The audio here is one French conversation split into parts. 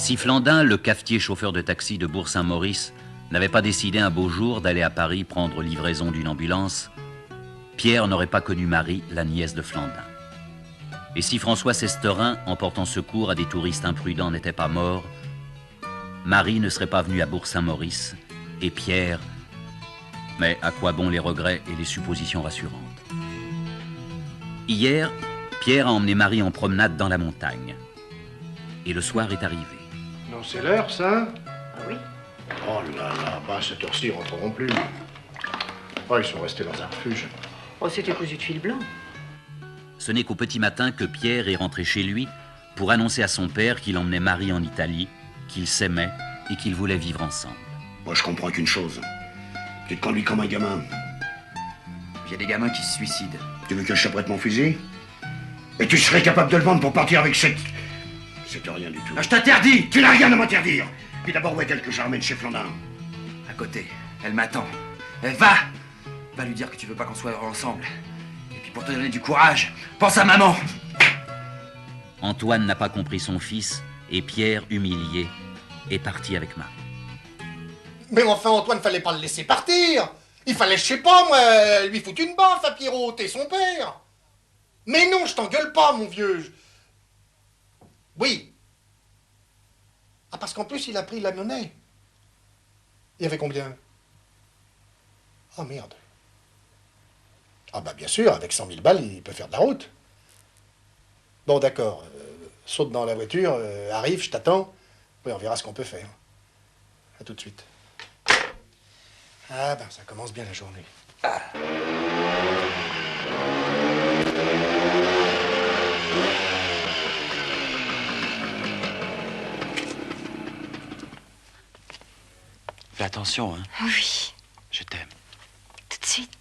Si Flandin, le cafetier chauffeur de taxi de Bourg-Saint-Maurice, n'avait pas décidé un beau jour d'aller à Paris prendre livraison d'une ambulance, Pierre n'aurait pas connu Marie, la nièce de Flandin. Et si François Sesterin, en portant secours à des touristes imprudents, n'était pas mort, Marie ne serait pas venue à Bourg-Saint-Maurice, et Pierre... Mais à quoi bon les regrets et les suppositions rassurantes? Hier, Pierre a emmené Marie en promenade dans la montagne. Et le soir est arrivé. Non, c'est l'heure, ça? Ah oui? Oh là là, bah, à cette heure-ci, ils rentreront plus. Oh, ils sont restés dans un refuge. Oh, c'était cousu de fil blanc. Ce n'est qu'au petit matin que Pierre est rentré chez lui pour annoncer à son père qu'il emmenait Marie en Italie, qu'ils s'aimaient et qu'ils voulaient vivre ensemble. Moi, je comprends qu'une chose. Tu te conduis comme un gamin. Il y a des gamins qui se suicident. Tu veux que je prête mon fusil? Et tu serais capable de le vendre pour partir avec cette... C'est rien du tout. Ah, je t'interdis! Tu n'as rien à m'interdire. Puis d'abord, où est-elle que je ramène chez Flandin? À côté, elle m'attend. Elle va! Va lui dire que tu veux pas qu'on soit heureux ensemble. Et puis pour te donner du courage, pense à maman! Antoine n'a pas compris son fils et Pierre, humilié, est parti avec Marie. Mais enfin, Antoine, fallait pas le laisser partir. Il fallait, je sais pas, moi, lui foutre une baffe à Pierrot, t'es son père. Mais non, je t'engueule pas, mon vieux. Oui. Ah, parce qu'en plus, il a pris la monnaie. Il y avait combien? Oh, merde. Ah bah bien sûr, avec 100 000 balles, il peut faire de la route. Bon, d'accord. Saute dans la voiture, arrive, je t'attends. Oui, on verra ce qu'on peut faire. À tout de suite. Ah ben, ça commence bien la journée. Ah. Fais attention, hein. Oui, Je t'aime. tout de suite.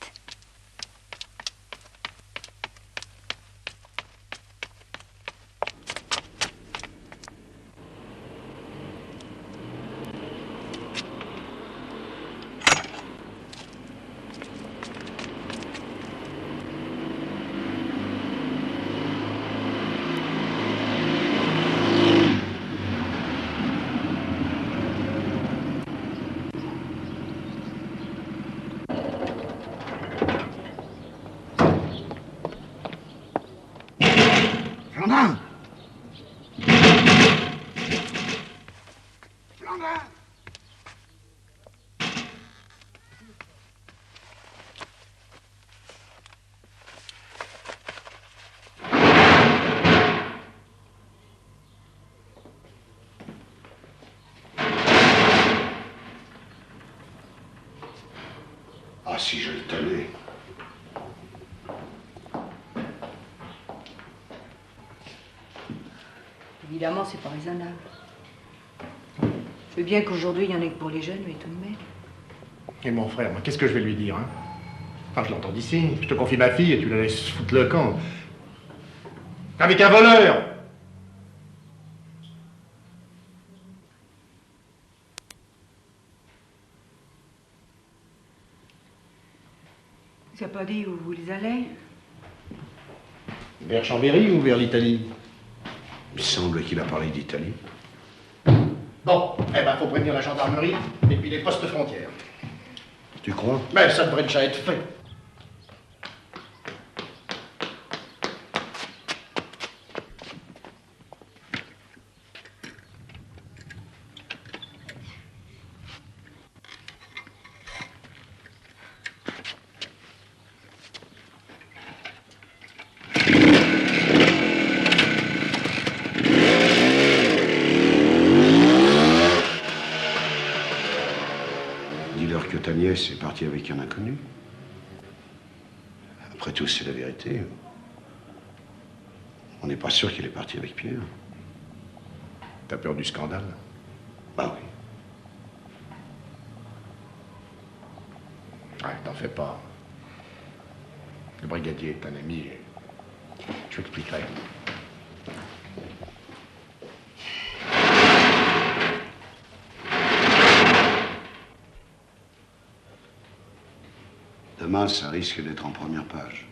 Flandin! Flandin! Ah, si je le tenais. Évidemment, c'est pas raisonnable. Je veux bien qu'aujourd'hui, il y en ait que pour les jeunes, mais tout de même. Et mon frère, moi, qu'est-ce que je vais lui dire, hein? Enfin, je l'entends d'ici. Je te confie ma fille et tu la laisses foutre le camp. Avec un voleur! Tu n'as pas dit où vous les allez? Vers Chambéry ou vers l'Italie? Il semble qu'il a parlé d'Italie. Bon, eh ben, faut prévenir la gendarmerie et puis les postes frontières. Tu crois? Mais ça devrait déjà être fait. Dis-leur que ta nièce est partie avec un inconnu. Après tout, c'est la vérité. On n'est pas sûr qu'il est parti avec Pierre. T'as peur du scandale? Bah oui. Ouais, t'en fais pas. Le brigadier est un ami. Je t'expliquerai. Demain, ça risque d'être en première page.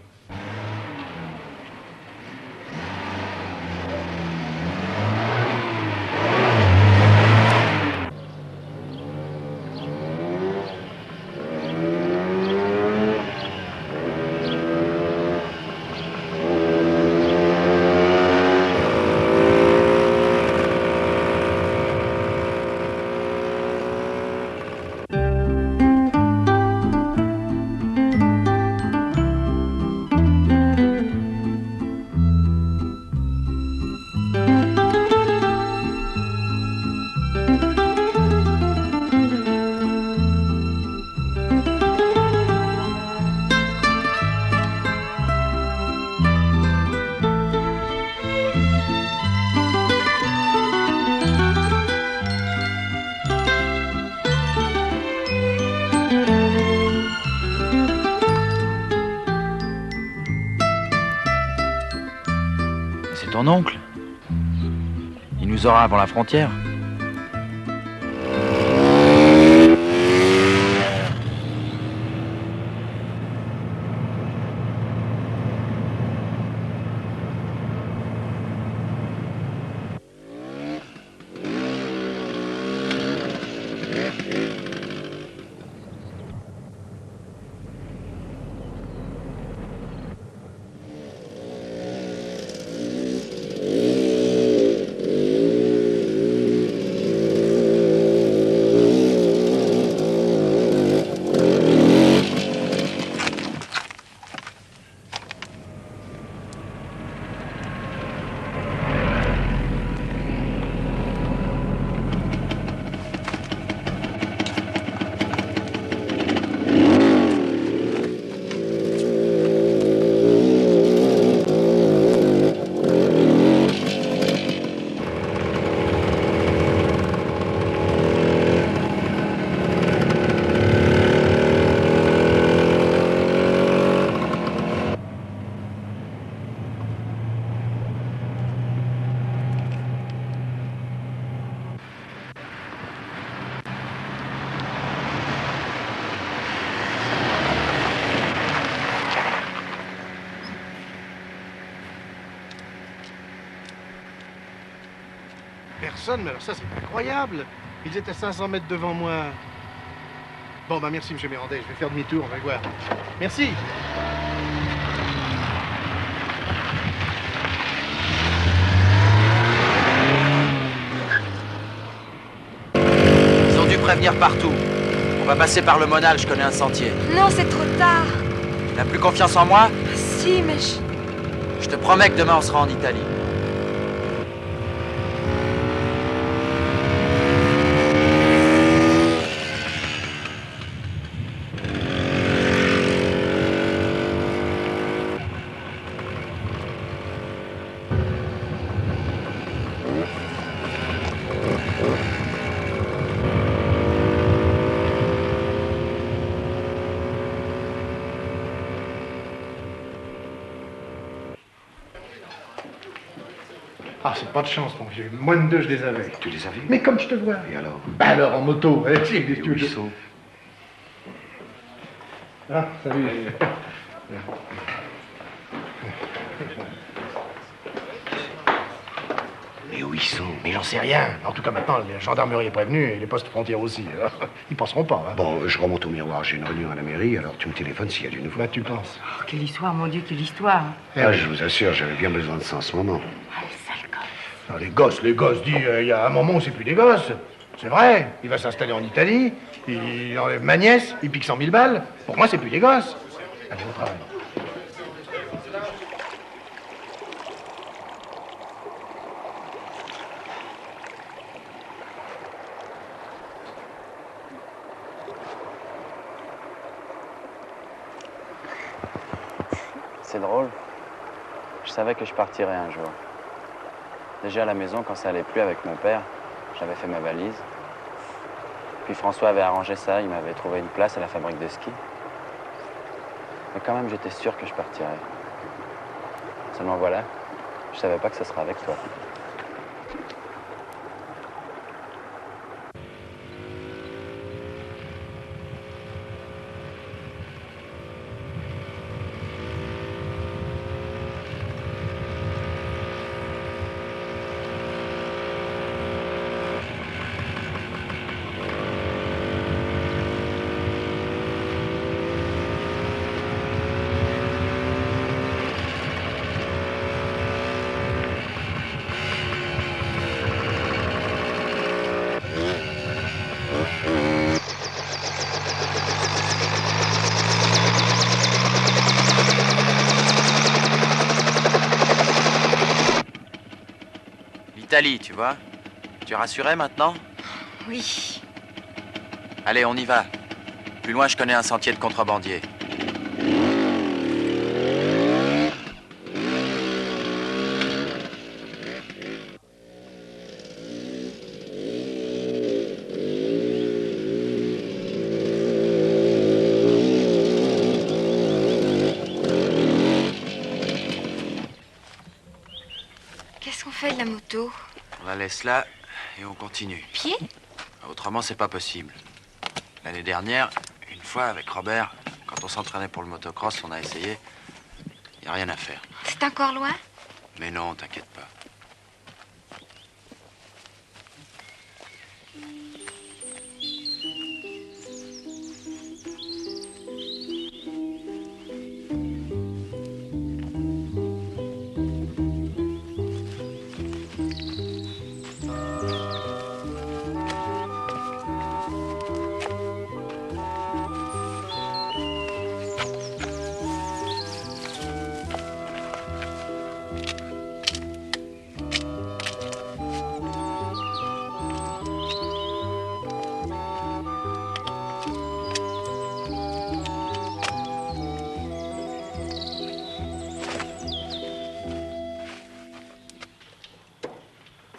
ton oncle. Il nous aura avant la frontière. Personne, mais alors ça, c'est incroyable. Ils étaient à 500 mètres devant moi. Bon, bah merci, monsieur Mérandet. Je vais faire demi-tour, on va voir. Merci. Ils ont dû prévenir partout. On va passer par le Monal, je connais un sentier. Non, c'est trop tard. T'as plus confiance en moi? Si, mais Je te promets que demain on sera en Italie. Ah, c'est pas de chance, mon vieux. Moins de deux, je les avais. Tu les as vus? Mais comme je te vois. Et alors? Bah alors, en moto. Hein, tu sais, Et où ils sont? Ah, salut. Mais où ils sont? Mais j'en sais rien. En tout cas, maintenant, la gendarmerie est prévenue et les postes frontières aussi. Ils passeront pas. Hein. Bon, je remonte au miroir. J'ai une réunion à la mairie, alors tu me téléphones s'il y a du nouveau. Bah, tu penses. Oh, quelle histoire, mon Dieu, quelle histoire. Ah, je vous assure, j'avais bien besoin de ça en ce moment. Ah, les sales gosses. Ah, les gosses, dis, il y a un moment où c'est plus des gosses. C'est vrai. Il va s'installer en Italie, il enlève ma nièce, il pique 100 000 balles. Pour moi, c'est plus des gosses. Allez, au travail. C'est drôle. Je savais que je partirais un jour. Déjà à la maison, quand ça allait plus avec mon père, j'avais fait ma valise. Puis François avait arrangé ça, il m'avait trouvé une place à la fabrique de ski. Mais quand même, j'étais sûr que je partirais. Seulement voilà, je savais pas que ce serait avec toi. L'Italie, tu vois. Tu es rassuré maintenant? Oui. Allez, on y va. Plus loin, je connais un sentier de contrebandier. la moto? On la laisse là et on continue. Pied? Autrement, c'est pas possible. L'année dernière, une fois avec Robert, quand on s'entraînait pour le motocross, on a essayé. Y a rien à faire. C'est encore loin? Mais non, t'inquiète pas.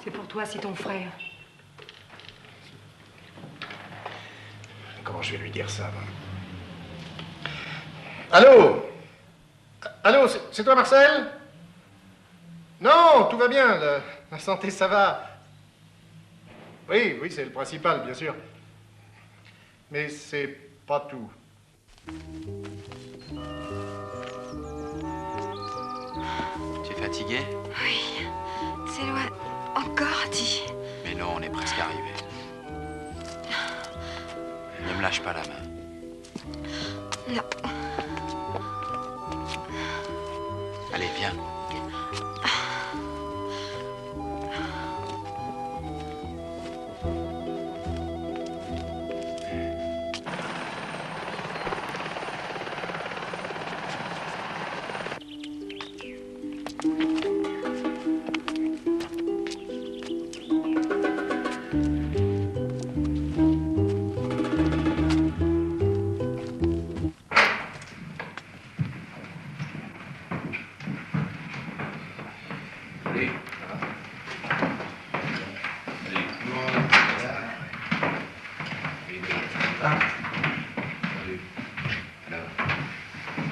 C'est pour toi, c'est ton frère. Comment je vais lui dire ça, moi? Allô? Allô, c'est toi, Marcel? Non, tout va bien, la santé, ça va. Oui, oui, c'est le principal, bien sûr. Mais c'est pas tout. Tu es fatigué? Oui. C'est loin. Encore, dis. Mais non, on est presque arrivé. Ne me lâche pas la main. Non. Allez, viens.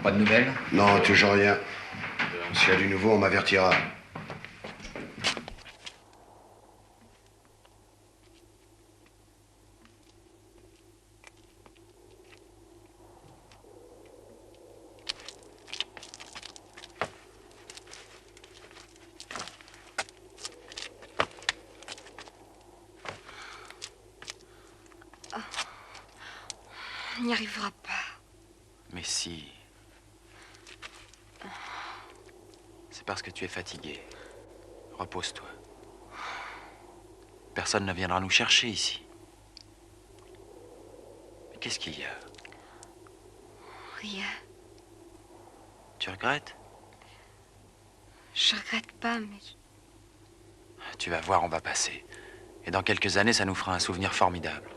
Pas de nouvelles? Non, toujours rien. S'il y a du nouveau, on m'avertira. On n'y arrivera pas. Mais si. C'est parce que tu es fatigué. Repose-toi. Personne ne viendra nous chercher ici. Mais qu'est-ce qu'il y a? Rien. Tu regrettes? Je regrette pas, mais... Tu vas voir, on va passer. Et dans quelques années, ça nous fera un souvenir formidable.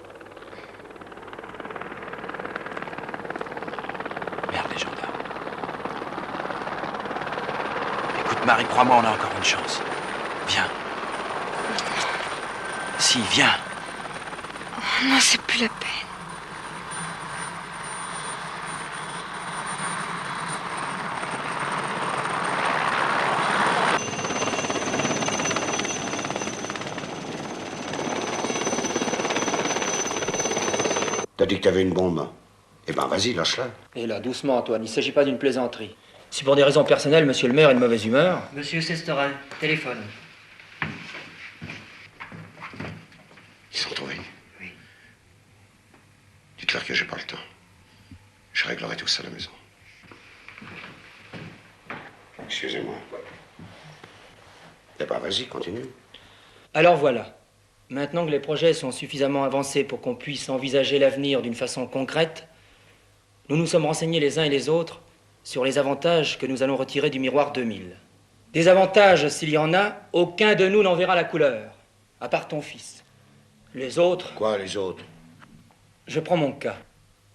Merde, les gendarmes. Écoute, Marie, crois-moi, on a encore une chance. Viens. Si, viens. Oh, non, c'est plus la peine. T'as dit que t'avais une bombe. Eh ben, vas-y, lâche-la. Et là, doucement, Antoine, il ne s'agit pas d'une plaisanterie. Si pour des raisons personnelles, monsieur le maire est de mauvaise humeur... Monsieur Sesterin, téléphone. Ils sont trouvés. Oui. Dites-leur que j'ai pas le temps. Je réglerai tout ça à la maison. Excusez-moi. Eh ben, vas-y, continue. Alors voilà. Maintenant que les projets sont suffisamment avancés pour qu'on puisse envisager l'avenir d'une façon concrète, nous nous sommes renseignés les uns et les autres sur les avantages que nous allons retirer du miroir 2000. Des avantages, s'il y en a, aucun de nous n'en verra la couleur, à part ton fils. Les autres... Quoi, les autres? Je prends mon cas.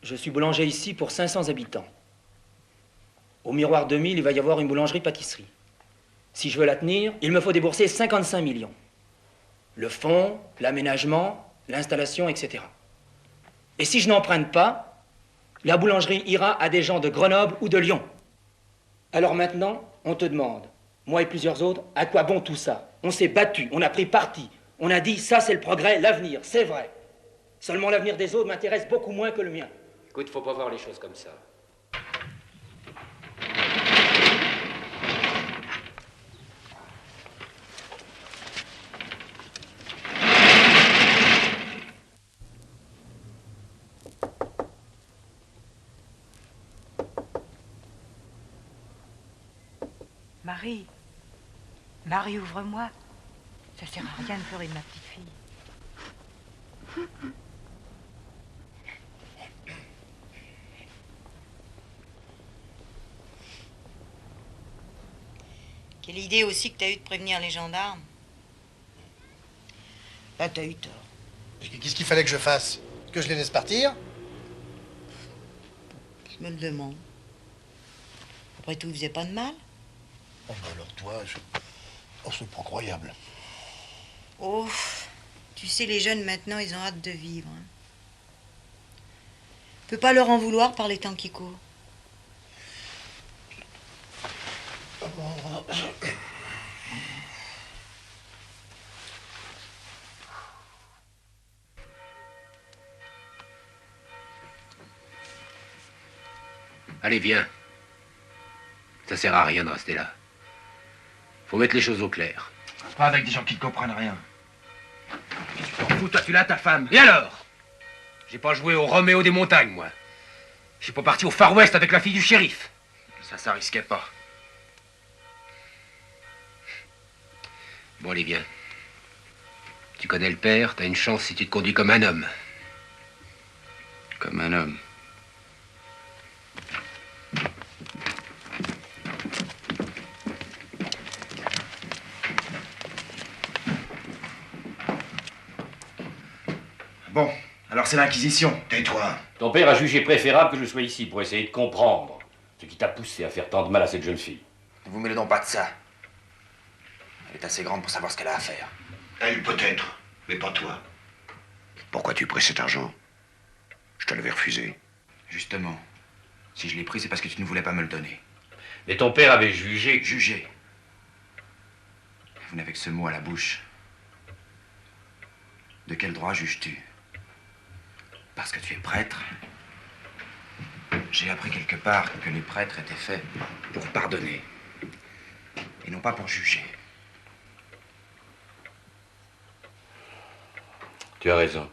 Je suis boulanger ici pour 500 habitants. Au miroir 2000, il va y avoir une boulangerie-pâtisserie. Si je veux la tenir, il me faut débourser 55 millions. Le fonds, l'aménagement, l'installation, etc. Et si je n'emprunte pas, la boulangerie ira à des gens de Grenoble ou de Lyon. Alors maintenant, on te demande, moi et plusieurs autres, à quoi bon tout ça? On s'est battu, on a pris parti. On a dit, ça c'est le progrès, l'avenir, c'est vrai. Seulement l'avenir des autres m'intéresse beaucoup moins que le mien. Écoute, faut pas voir les choses comme ça. Marie, Marie, ouvre-moi. Ça sert à rien de pleurer de ma petite fille. Quelle idée aussi que t'as eu de prévenir les gendarmes. Là, t'as eu tort. Qu'est-ce qu'il fallait que je fasse? Que je les laisse partir? Je me le demande. Après tout, ils faisaient pas de mal. Oh, bah alors toi, oh, c'est pas croyable. Oh, tu sais, les jeunes maintenant, ils ont hâte de vivre. Hein. On peut pas leur en vouloir par les temps qui courent. Allez, viens. Ça sert à rien de rester là. Faut mettre les choses au clair. Pas avec des gens qui ne comprennent rien. Tu t'en fous, toi, tu l'as, ta femme. Et alors? J'ai pas joué au Roméo des montagnes, moi. Je suis pas parti au Far West avec la fille du shérif. Ça risquait pas. Bon, allez, viens. Tu connais le père, t'as une chance si tu te conduis comme un homme. Comme un homme. Bon, alors c'est l'Inquisition. Tais-toi. Ton père a jugé préférable que je sois ici pour essayer de comprendre ce qui t'a poussé à faire tant de mal à cette jeune fille. Ne vous mêlez donc pas de ça. Elle est assez grande pour savoir ce qu'elle a à faire. Elle peut-être, mais pas toi. Pourquoi tu pris cet argent? Je te l'avais refusé. Justement, si je l'ai pris, c'est parce que tu ne voulais pas me le donner. Mais ton père avait jugé... Juger. Vous n'avez que ce mot à la bouche. De quel droit juges-tu? Parce que tu es prêtre? J'ai appris quelque part que les prêtres étaient faits pour pardonner. Et non pas pour juger. Tu as raison.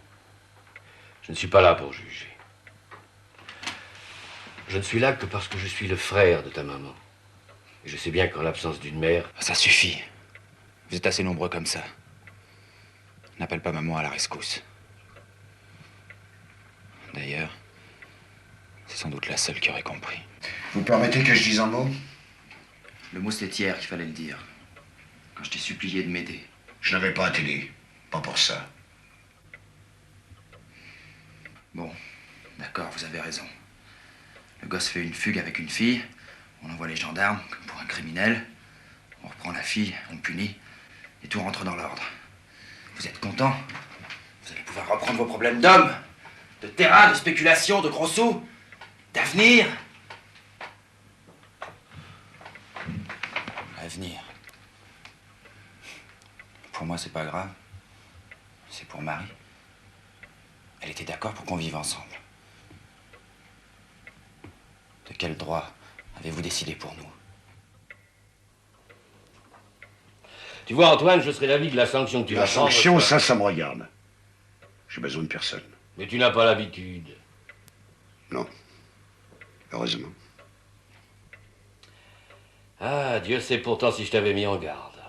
Je ne suis pas là pour juger. Je ne suis là que parce que je suis le frère de ta maman. Et je sais bien qu'en l'absence d'une mère... Ça suffit. Vous êtes assez nombreux comme ça. N'appelle pas maman à la rescousse. D'ailleurs, c'est sans doute la seule qui aurait compris. Vous permettez que je dise un mot? Le mot c'était hier qu'il fallait le dire. Quand je t'ai supplié de m'aider. Je n'avais pas à t'aider. Pas pour ça. Bon, d'accord, vous avez raison. Le gosse fait une fugue avec une fille. On envoie les gendarmes, comme pour un criminel. On reprend la fille, on le punit. Et tout rentre dans l'ordre. Vous êtes content? Vous allez pouvoir reprendre vos problèmes d'homme, de terrain, de spéculation, de gros sous, d'avenir. L'avenir. Pour moi, c'est pas grave. C'est pour Marie. Elle était d'accord pour qu'on vive ensemble. De quel droit avez-vous décidé pour nous? Tu vois, Antoine, je serais l'avis de la sanction que tu vas La prendre. sanction, ça me regarde. J'ai besoin de personne. Mais tu n'as pas l'habitude. Non. Heureusement. Ah, Dieu sait pourtant si je t'avais mis en garde.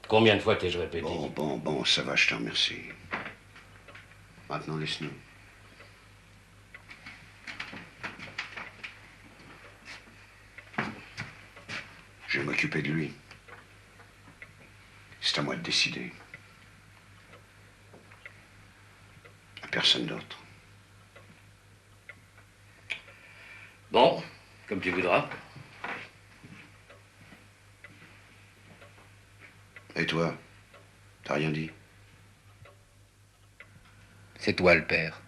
Combien de fois t'ai-je répété? Bon, ça va, je te remercie. Maintenant, laisse-nous. Je vais m'occuper de lui. C'est à moi de décider. À personne d'autre. Bon, comme tu voudras. Et toi, t'as rien dit? C'est toi le père.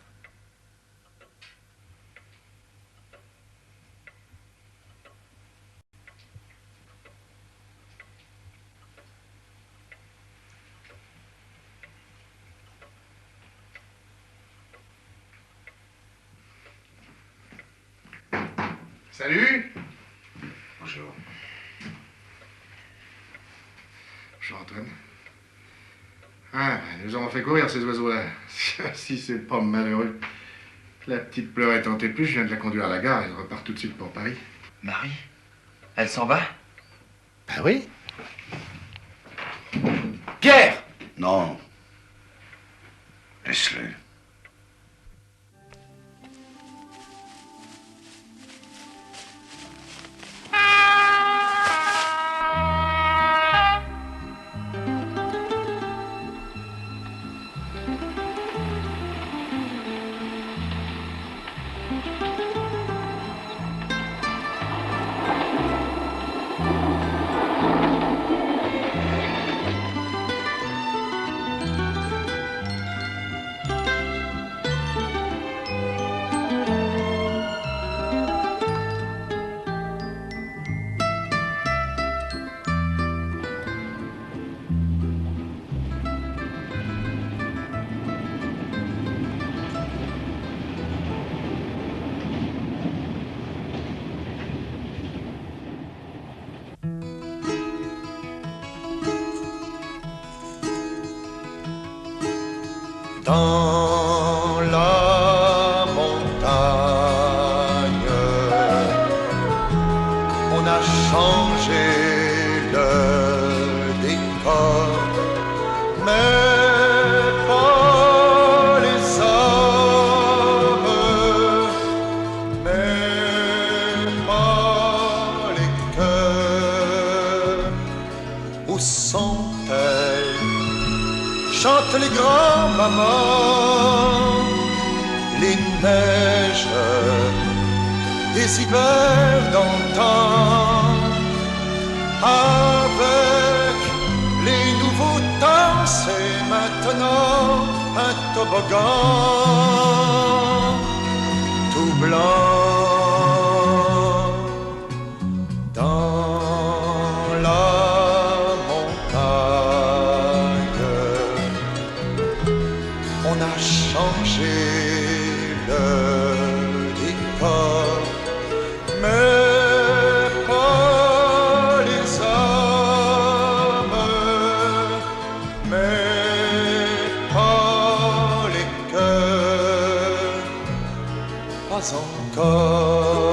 Salut. Bonjour. Bonjour Antoine. Ah, ben, nous avons fait courir ces oiseaux-là. Si c'est pas malheureux. La petite pleurette en plus, je viens de la conduire à la gare, elle repart tout de suite pour Paris. Marie? Elle s'en va? Ben oui. Pierre! Non. Laisse-le. Dans la montagne, on a changé le décor, mais pas les hommes, mais pas les cœurs. Où sont-elles? Chantent les grands-mamans, les neiges des hivers d'antan, avec les nouveaux temps, c'est maintenant un toboggan tout blanc. Dans la montagne, on a changé le décor, mais pas les hommes, mais pas les cœurs, pas encore.